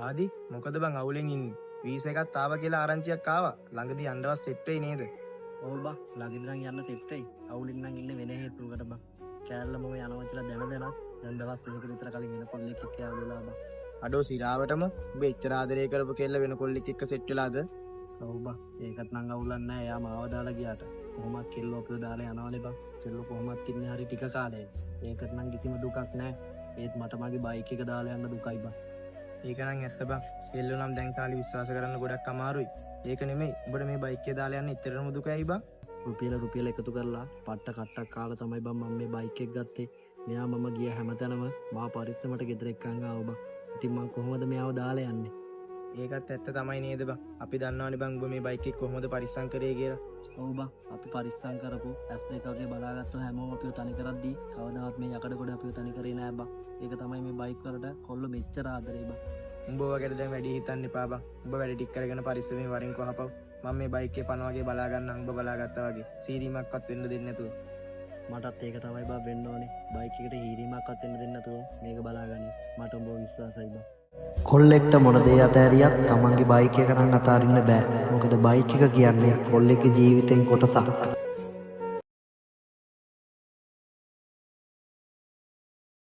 ආදි මොකද බං අවුලෙන් ඉන්නේ? වීසා එකක් ආවා කියලා ආරංචියක් ආවා. ළඟදී යන්නවත් සෙට් වෙයි නේද? ඔව් බං ළඟදී නම් යන්න සෙට් වෙයි. අවුලින් නම් ඉන්නේ වෙන හේතුවකට බං. කෑල්ල මොම යනවා කියලා දැන දවස් දෙකකට විතර කලින් වෙන කොල්ලෙක් එක්ක යාළුවලා බං. අඩෝ සිරාවටම ඔබ එච්චර ආදරය කරපු කෙල්ල වෙන කොල්ලෙක් එක්ක සෙට් වෙලාද? ඔව් බං ඒකට නම් අවුලක් නැහැ. එයා මාව දාලා ගියාට. කොහොමත් කෙල්ලෝ අපිව දාලා යනවනේ බං. කෙල්ලෝ කොහොමත් ඉන්නේ හරි ටික කාලයක්. ඒකට නම් කිසිම දුකක් නැහැ. ඒත් මට මගේ බයික් එක දාලා යන්න දුකයි බං. ඒක නම් ඇත්ත බං. කෙල්ලෝ නම් දැන් කාලේ විශ්වාස කරන්න ගොඩක් අමාරුයි. ඒක නෙමෙයි. ඔබට මේ බයික් එක දාලා යන්න ඉතරම දුකයි බං. රුපියල එකතු කරලා පට්ට කට්ටක් කාලා තමයි බං මම මේ බයික් එක ගත්තේ. මෙයා මම ගිය හැමතැනම මාව පරිස්සමට ගෙදර එක්කන් ආවා බං. ඉතින් මං කොහොමද මෙයාව දාලා යන්නේ? ඒකත් ඇත්ත තමයි නේද බං. අපි දන්නවනේ බං ඔබ මේ බයික් එක කොහොමද පරිස්සම් කරේ කියලා. ඔව් බං අපි පරිස්සම් කරපු S2 වගේ බලාගත්තු හැමෝම අපිව තනි කරද්දී කවදාවත් මේ යකඩ කොට අපිව තනි කරේ නෑ බං. ඒක තමයි මේ බයික් වලට කොල්ල මෙච්චර ආදරේ බං. උඹ වගේට දැන් වැඩි හිතන්න එපා බං. උඹ වැඩ ටික කරගෙන පරිස්සමෙන් වරින් කොහපව. මම මේ බයික් එකේ පන වගේ බලා ගන්න උඹ බලාගත්තා වගේ. සීරීමක්වත් වෙන්න දෙන්නේ නැතුව. මටත් ඒක තමයි බං වෙන්න ඕනේ. බයික් එකට හීරීමක්වත් වෙන්න දෙන්නේ නැතුව මේක බලාගනි. මට උඹව විශ්වාසයි බං. කොල්ලෙක්ට මොන දේ අතෑරියත් තමන්ගේ බයික් එක නම් අතාරින්න බෑ. මොකද බයික් එක කියන්නේ කොල්ලෙක්ගේ ජීවිතෙන් කොටසක්.